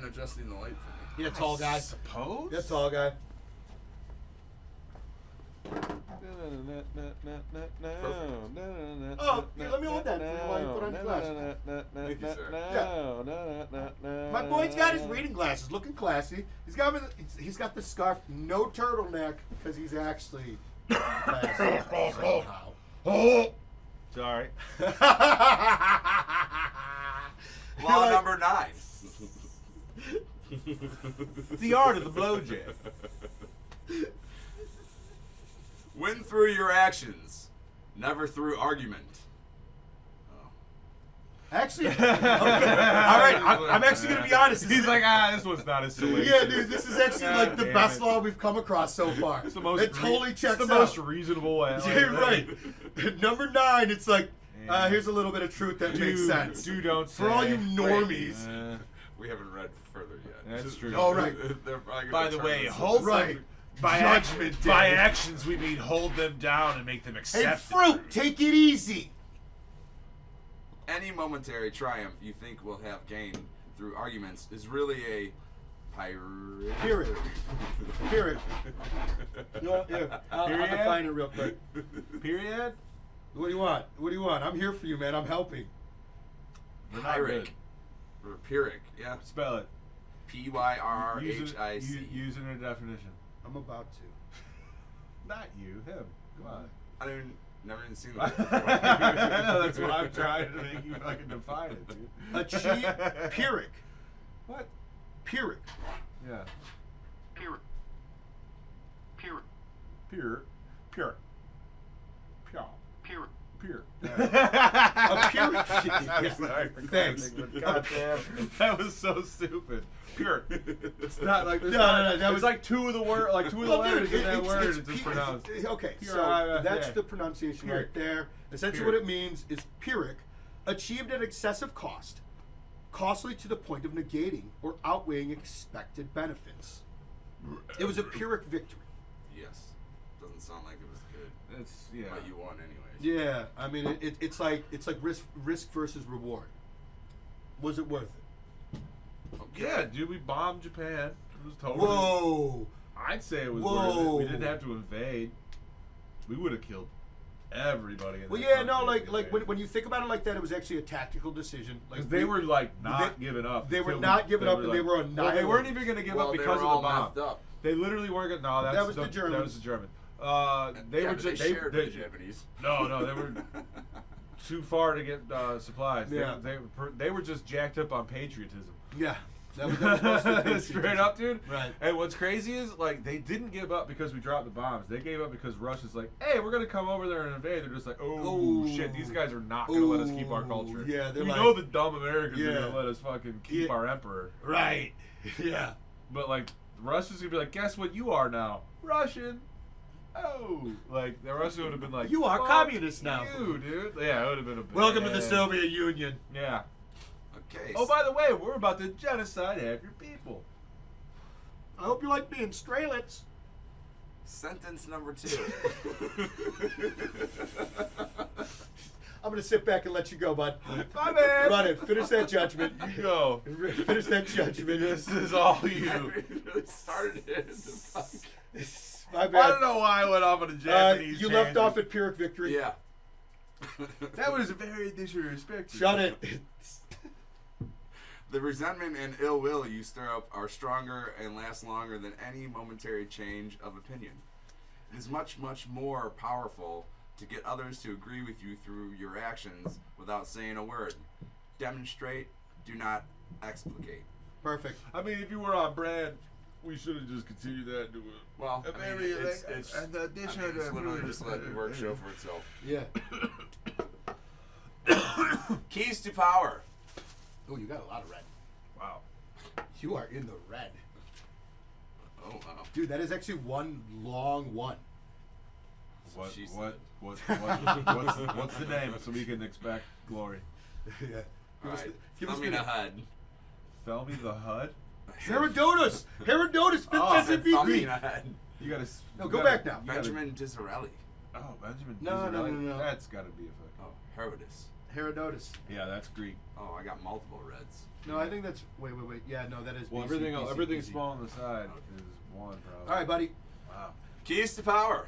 mind adjusting the light for me? Yeah, tall guy. Suppose? Yeah, tall guy. Oh, here, let me hold that for you while you put on your glasses. Thank you, sir. My boy's got his reading glasses, looking classy. He's got the scarf, no turtleneck, because he's actually classy somehow. Sorry. Law number 9. The art of the blowjab. Win through your actions, never through argument. Actually, okay. All right, I'm actually going to be honest. He's like, this one's not as silly. Yeah, dude, this is actually like the damn best it. law we've come across so far. It's the most it totally checks it's the out. most reasonable way. You're right. Number 9, it's like, here's a little bit of truth that makes sense. Don't For all you normies. We haven't read further yet. That's true. Oh, right. They're probably gonna By the turn way, this hold into- Right. Judgment Day. By actions, we mean hold them down and make them Hey, accept fruit, take it easy. Any momentary triumph you think will have gained through arguments is really a pirate. Period. Period. Here, I'll Period? define it real quick. Period? What do you want? What do you want? I'm here for you, man. I'm helping. Pyrrhic. Or Pyrrhic, yeah. Spell it. Pyrhic. Use it in a definition. I'm about to. Not you, him. Come on. I don't even, never even seen the word before. That's what I'm trying to make you fucking define it, dude. Achieve Pyrrhic. What? Pyrrhic. Yeah. Pure. Pure. Pure. Pure. Pure. A Pyrrhic. Sorry. Thanks. God damn. That was so stupid. Pure. It's not like No, that it's was like two of the word, like two of the Well, letters dude, in that word. it's It's just Pyrrhic. pronounced. Okay, Pure, so that's yeah. the pronunciation Pyrrhic. right there. Essentially, Pyrrhic. what it means is Pyrrhic, achieved at excessive cost, costly to the point of negating or outweighing expected benefits. It was a Pyrrhic victory. Yes. Doesn't sound like it was good. It's yeah. But you won anyways. Yeah, I mean, it's like risk versus reward. Was it worth it? Okay. Yeah, dude, we bombed Japan. It was totally. Whoa! I'd say it was Whoa. worth it. We didn't have to invade. We would have killed everybody. In Well, that yeah, country no, if like we when, invaded. when you think about it like that, it was actually a tactical decision. Like 'Cause they were like not they- giving up. they were until not giving up, and they were Well, they annihilated. weren't even going to give Well, up they because were of all the bomb. messed up. They literally weren't going. No, That was the Germans. That was the German. They Yeah, were but just they shared with the Japanese. No, they were too far to get supplies. Yeah. They were just jacked up on patriotism. Yeah, that was mostly Straight up, dude. Right. And what's crazy is like they didn't give up because we dropped the bombs. They gave up because Russia's like, hey, we're gonna come over there and invade. They're just like, oh shit, these guys are not gonna let us keep our culture. Yeah, they're we like, know the dumb Americans are Yeah. gonna let us fucking keep Yeah. our emperor. Right. Yeah. But like Russia's gonna be like, guess what you are now? Russian. Oh, like the Russia would have been like, You are "Fuck communist now." you, dude. Yeah, it would have been a Welcome to the bad- Soviet Union. Yeah. Okay. Oh, by the way, we're about to genocide half your people. I hope you like being Strelitz. Sentence number 2. I'm gonna sit back and let you go, bud. My man. Run it. Finish that judgment. You go. Finish that judgment. This is all I you. really started it. My I bad. don't know why I went off on a Japanese you left tangent. off at Pyrrhic victory. Yeah. That was a very disrespectful. Shut it. The resentment and ill will you stir up are stronger and last longer than any momentary change of opinion. It is much, much more powerful to get others to agree with you through your actions without saying a word. Demonstrate, do not explicate. Perfect. I mean, if you were on brand, we should have just continued that. To Well, I mean, it's literally just let the work show for itself. Yeah. Keys to power. Oh, you got a lot of red. Wow. You are in the red. Oh, wow. Dude, that is actually one long one. What's the name so we can expect glory? Yeah. All right. give Tell us me the- the HUD. Felmy the HUD? Herodotus! Herodotus! Oh, Fifth said tell me MVP! the HUD. You gotta. No, you go gotta- back now. you gotta- Benjamin Disraeli. Oh, Benjamin. No, no, Disraeli? no, no. That's gotta be a fuck. Oh, Herodotus. Herodotus. Yeah, that's Greek. Oh, I got multiple reds. No, I think that's wait. Yeah, no, that is. Well, BC, everything BC. small on the side is one, probably. All right, buddy. Wow. Keys to power.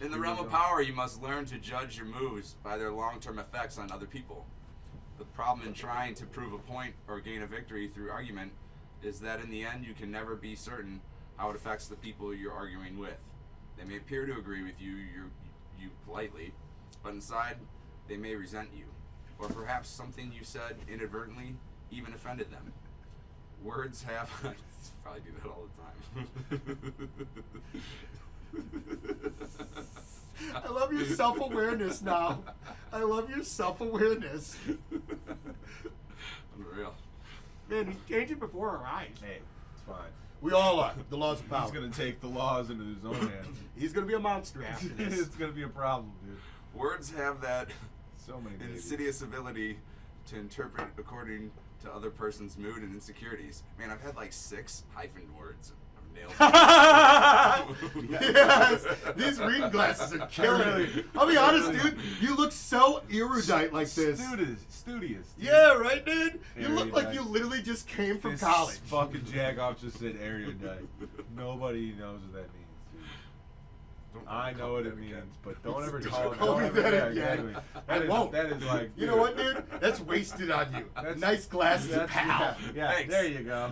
In the Here we realm of go. power, you must learn to judge your moves by their long-term effects on other people. The problem in trying to prove a point or gain a victory through argument is that in the end you can never be certain how it affects the people you're arguing with. They may appear to agree with you politely, but inside they may resent you, or perhaps something you said inadvertently even offended them. Words have I probably do that all the time. I love your self-awareness now. I love your self-awareness. Unreal. Man, he changed it before our eyes. Hey, it's fine. We all are. The laws of power. He's gonna take the laws into his own hands. He's gonna be a monster after this. It's gonna be a problem, dude. Words have that So many babies. insidious ability to interpret according to other person's mood and insecurities. Man, I've had like 6 hyphened words. I've nailed Yes, these reading glasses are killing me. I'll be honest, dude. You look so erudite like this. Studious. Dude. Yeah, right, dude. You look Erudite. like you literally just came from This college. Fucking jagoff just said erudite. Nobody knows what that means. Dude. Don't I know what it again. means, but don't ever Don't call call me don't ever- that yeah, again. exactly. I won't. That is like. You know what, dude? That's wasted on you. Nice glasses, pal. Yeah, Thanks. there you go.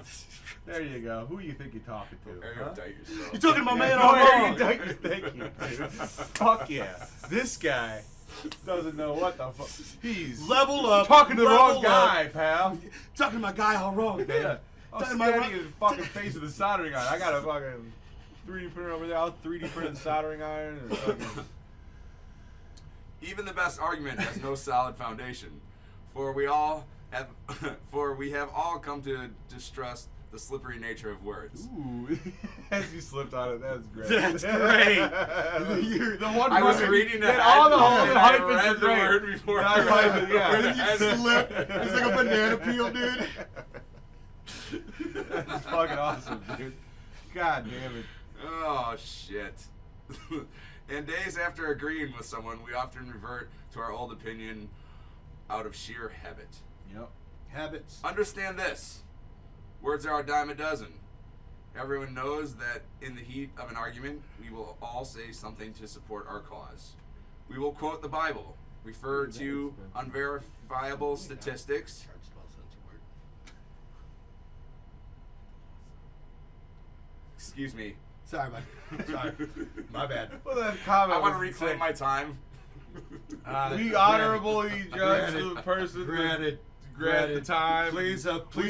There you go. Who you think you're talking to? Huh? Erudite yourself. You're talking to my man no, all wrong. erudite. Thank you, dude. Fuck yeah. This guy doesn't know what the fuck. He's Level up. talking to the level wrong guy, up. pal. Talking to my guy all wrong, man. Yeah. I'm Talking to my standing in the fucking face of the soldering iron. I got a fucking 3D printer over there. I'll 3D print the soldering iron. And fucking... Even the best argument has no solid foundation, for we have all come to distrust the slippery nature of words. Ooh, as you slipped on it, that's great. That's great. The one I was word- reading yeah, ahead, all the and I hyphens read are the great. word before Yeah, I read it. yeah. And then you slip. It's like a banana peel, dude. That's fucking awesome, dude. God damn it. Oh, shit. And days after agreeing with someone, we often revert to our old opinion out of sheer habit. Yep. Habits. Understand this. Words are a dime a dozen. Everyone knows that in the heat of an argument, we will all say something to support our cause. We will quote the Bible, refer to unverifiable statistics, excuse me. Sorry, bud. Sorry. My bad. Well, that comment I want to was reclaim sick. my time. We honorably judge Granted. the person Granted. that grant the time. Please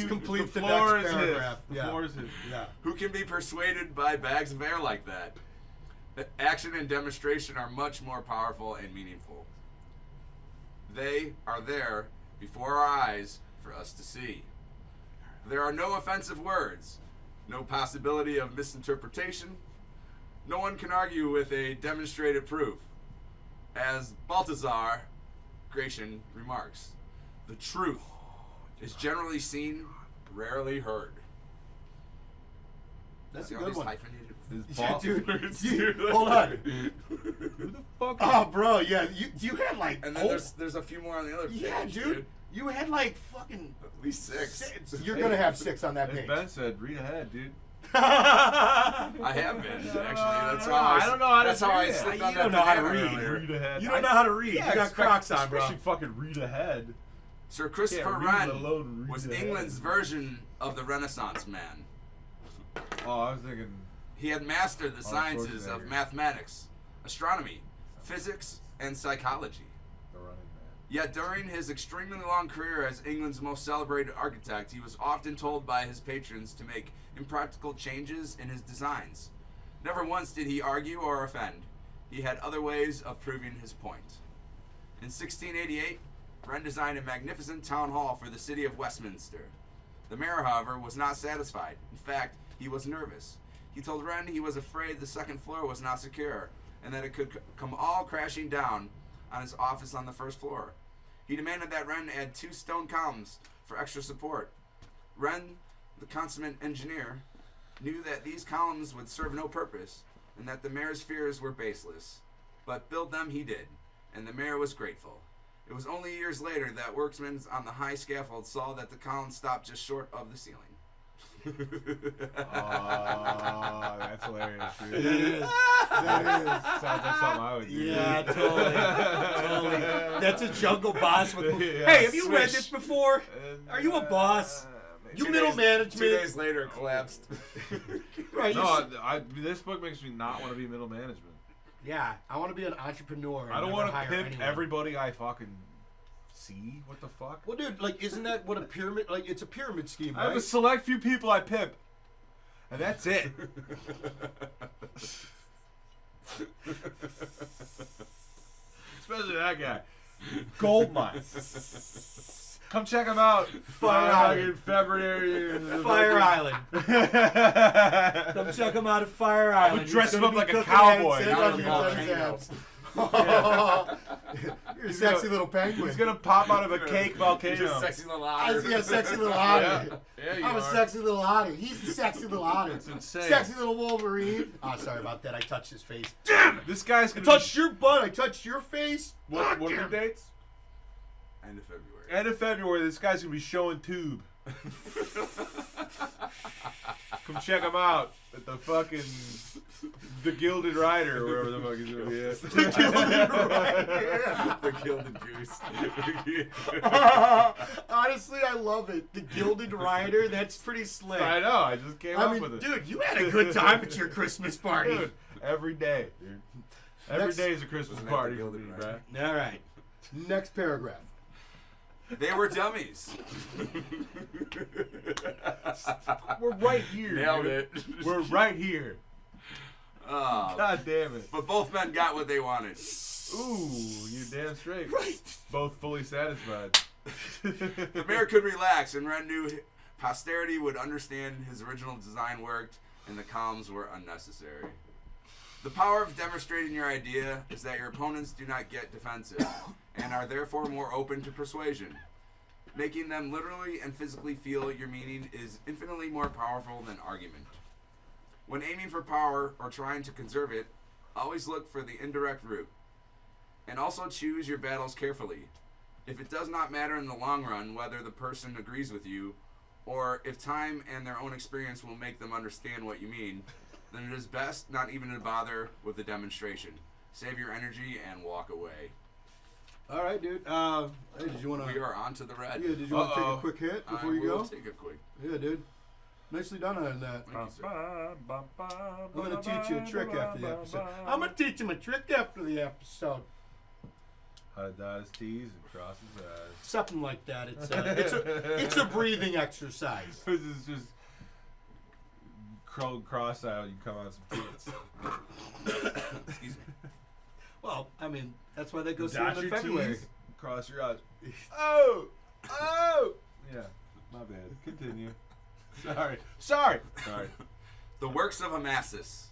complete the floor next is paragraph. His. Yeah. The floor is his. Yeah. Who can be persuaded by bags of air like that? The action and demonstration are much more powerful and meaningful. They are there before our eyes for us to see. There are no offensive words, no possibility of misinterpretation. No one can argue with a demonstrated proof. As Balthazar Gratian remarks, the truth is generally seen, rarely heard. That's See a all good these one. hyphenated Yeah, words? dude. Hold on. Who the fuck? Oh, bro. Yeah. You had like. And then there's a few more on the other page. Yeah, dude. You had like fucking. At least 6. You're gonna have 6 on that As page. Ben said, read ahead, dude. I have been, actually. That's how I don't know how to That's how I read it. slipped You on that don't know how to banana read. earlier. Read ahead. You don't know how to read. Yeah, you got expect- Crocs on, bro. especially fucking read ahead. Sir Christopher Can't read, let Wren alone read was ahead. England's version of the Renaissance man. Oh, I was thinking. He had mastered the sciences Schwarzenegger. of mathematics, astronomy, physics, and psychology. The Running Man. Yet during his extremely long career as England's most celebrated architect, he was often told by his patrons to make impractical changes in his designs. Never once did he argue or offend. He had other ways of proving his point. In 1688, Wren designed a magnificent town hall for the city of Westminster. The mayor, however, was not satisfied. In fact, he was nervous. He told Wren he was afraid the second floor was not secure and that it could come all crashing down on his office on the first floor. He demanded that Wren add 2 stone columns for extra support. Wren, the consummate engineer, knew that these columns would serve no purpose and that the mayor's fears were baseless. But build them he did, and the mayor was grateful. It was only years later that workmen on the high scaffold saw that the column stopped just short of the ceiling. Oh, that's hilarious, dude. That is. That is. Sounds like something I would do. Yeah, totally. Totally. That's a jungle boss. With, Yeah. hey, have you read Swish. this before? Are you a boss? You middle 2 management. days later, it collapsed. Right. you No, s- this book makes me not want to be middle management. yeah, I want to be an entrepreneur. And I don't want to pimp anyone. everybody I fucking see. What the fuck? Well, dude, like, isn't that what a pyramid? Like, it's a pyramid scheme, I have a right? select few people I pimp, and that's it. Especially that guy. Gold mine. Come check him out. Fire Island. In February. Fire Island. Come check him out at Fire I Island. would dress He's him up gonna like be a cooking cowboy. eggs and Out of onions the on his volcano. abs. You're a He's sexy gonna- little penguin. He's gonna pop out of a cake He's volcano. a sexy little I otter. see a sexy little otter. Yeah, you I'm a are. sexy little otter. He's a sexy little otter. It's insane. Sexy little Wolverine. Oh, sorry about that. I touched his face. This guy's gonna Touched your butt. I touched your face. What are the dates? End of February. End of February, this guy's gonna be showing tube. Come check him out at the fucking the Gilded Rider or wherever the fuck he's gonna be at. The Gilded Goose. Honestly, I love it. The Gilded Rider. That's pretty slick. I know. I just came I up mean, with it. dude, you had a good time at your Christmas party. Dude, every day, dude. Every day is a Christmas Wasn't that party the for Gilded me, Rider? bruh. All right. Next paragraph. They were dummies. We're right here. Nailed dude. it. We're right here. Oh, God damn it. but both men got what they wanted. Ooh, you're damn straight. Right. Both fully satisfied. The mayor could relax, and Ren knew posterity would understand his original design worked, and the columns were unnecessary. The power of demonstrating your idea is that your opponents do not get defensive, and are therefore more open to persuasion. Making them literally and physically feel your meaning is infinitely more powerful than argument. When aiming for power or trying to conserve it, always look for the indirect route. And also choose your battles carefully. If it does not matter in the long run whether the person agrees with you, or if time and their own experience will make them understand what you mean, then it is best not even to bother with the demonstration. Save your energy and walk away. All right, dude. Hey, did you want to? We are on to the red. Yeah, did you want to take Uh-oh. a quick hit I before you will go? take a quick. Yeah, dude. Nicely done on that. Thank you, sir. I'm gonna teach you a trick after the episode. I'm gonna teach him a trick after the episode. How to dot his T's and cross his I's. Something like that. It's a breathing exercise. This is just cross-eyed. You come on some tits. Excuse me. Well, I mean, that's why they go see Dot him in your February. T's, cross your eyes. Oh! Yeah, my bad. Continue. Sorry. The works of Amasis.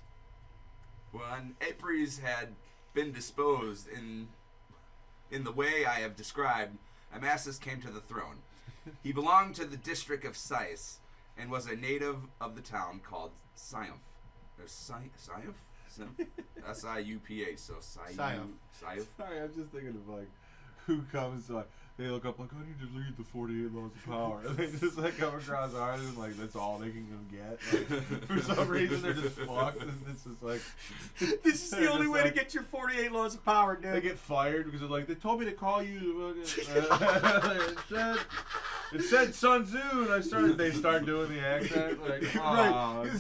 When Apries had been disposed in the way I have described, Amasis came to the throne. He belonged to the district of Sais and was a native of the town called Siumph. Siumph? S-I-U-P-H. So Siumph. Siumph. Sorry, I'm just thinking of like who comes like they look up like I need to read the 48 laws of power and they just like come across ours and like that's all they can get. Like, for some reason they're just fucked and it's just like This is the they're only just way to like- get your 48 laws of power, They dude. get fired because they're like they told me to call you. It said Sun Tzu and they start doing the accent like oh, Right.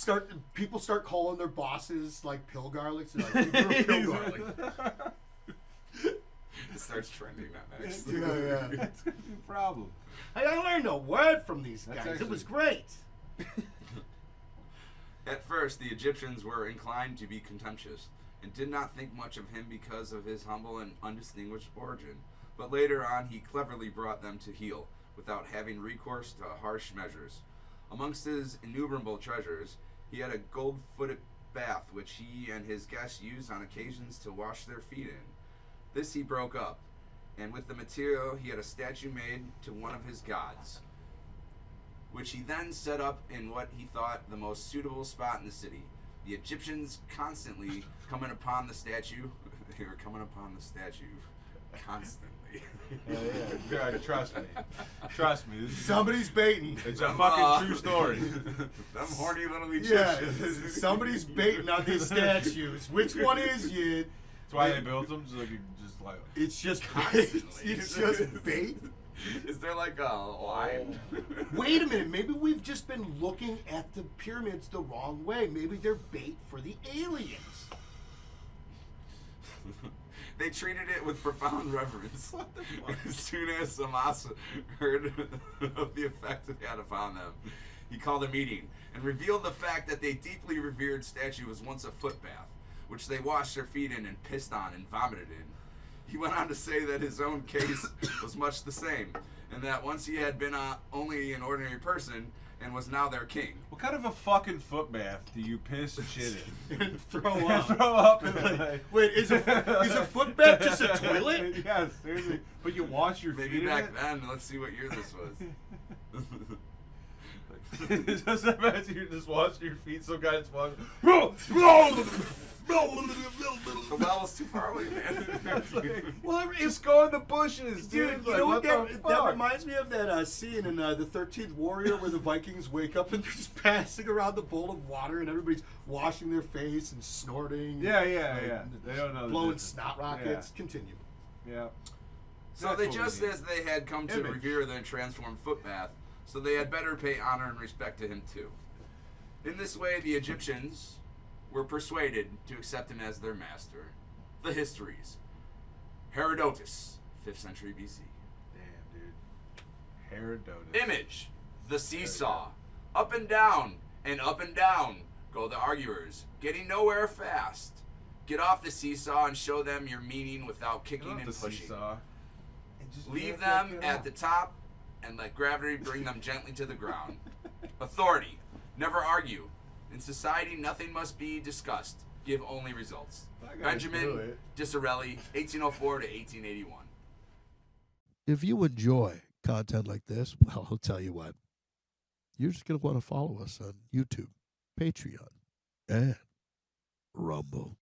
no. People start calling their bosses like pill garlics. They're like, you're a pill garlic. It starts trending that next. Yeah. That's gonna be a problem. I learned a word from these That's guys. It actually- was great. At first, the Egyptians were inclined to be contemptuous and did not think much of him because of his humble and undistinguished origin. But later on, he cleverly brought them to heel without having recourse to harsh measures. Amongst his innumerable treasures, he had a gold-footed bath which he and his guests used on occasions to wash their feet in. This he broke up, and with the material he had a statue made to one of his gods, which he then set up in what he thought the most suitable spot in the city. The Egyptians constantly coming upon the statue. They were coming upon the statue. Constantly. Yeah, trust me. Trust me. This is Somebody's baiting. it's a fucking true story. Them horny little Yeah, Egyptians. somebody's baiting on these statues. Which one is it? That's why they built them, so they could just like. It's just bait. Constantly. It's just bait. Is there like a line? Wait a minute. Maybe we've just been looking at the pyramids the wrong way. Maybe they're bait for the aliens. They treated it with profound reverence. As soon as Samasa heard of the effect it had upon them, he called a meeting and revealed the fact that they deeply revered statue was once a foot bath, which they washed their feet in and pissed on and vomited in. He went on to say that his own case was much the same, and that once he had been only an ordinary person and was now their king. What kind of a fucking foot bath do you piss and shit in? And throw up. Throw up and like. Wait, is a foot bath just a toilet? Yes, seriously. But you wash your Maybe feet back in it? then. Let's see what year this was. Just imagine you just washing your feet, some guy's walking. The well was too far away, man. Well, Just go in the bushes, dude. dude, you Like, know what the that fuck? reminds me of? That scene in the 13th Warrior where the Vikings wake up and they're just passing around the bowl of water and everybody's washing their face and snorting. Yeah. and They don't know the blowing difference. snot rockets. Continue. Yeah. So That's they what we just need. as they had come to Image. revere the transformed foot bath, so they had better pay honor and respect to him too. In this way, the Egyptians were persuaded to accept him as their master. The histories. Herodotus, 5th century BC. Damn, dude. Herodotus. Image. The seesaw. Up and down go the arguers, getting nowhere fast. Get off the seesaw and show them your meaning without Get kicking off and the pushing. seesaw and just Leave get them off. at the top and let gravity bring them gently to the ground. Authority. Never argue. In society, nothing must be discussed. Give only results. I gotta do Benjamin it. Disraeli, 1804 to 1881. If you enjoy content like this, well, I'll tell you what. You're just going to want to follow us on YouTube, Patreon, and Rumble.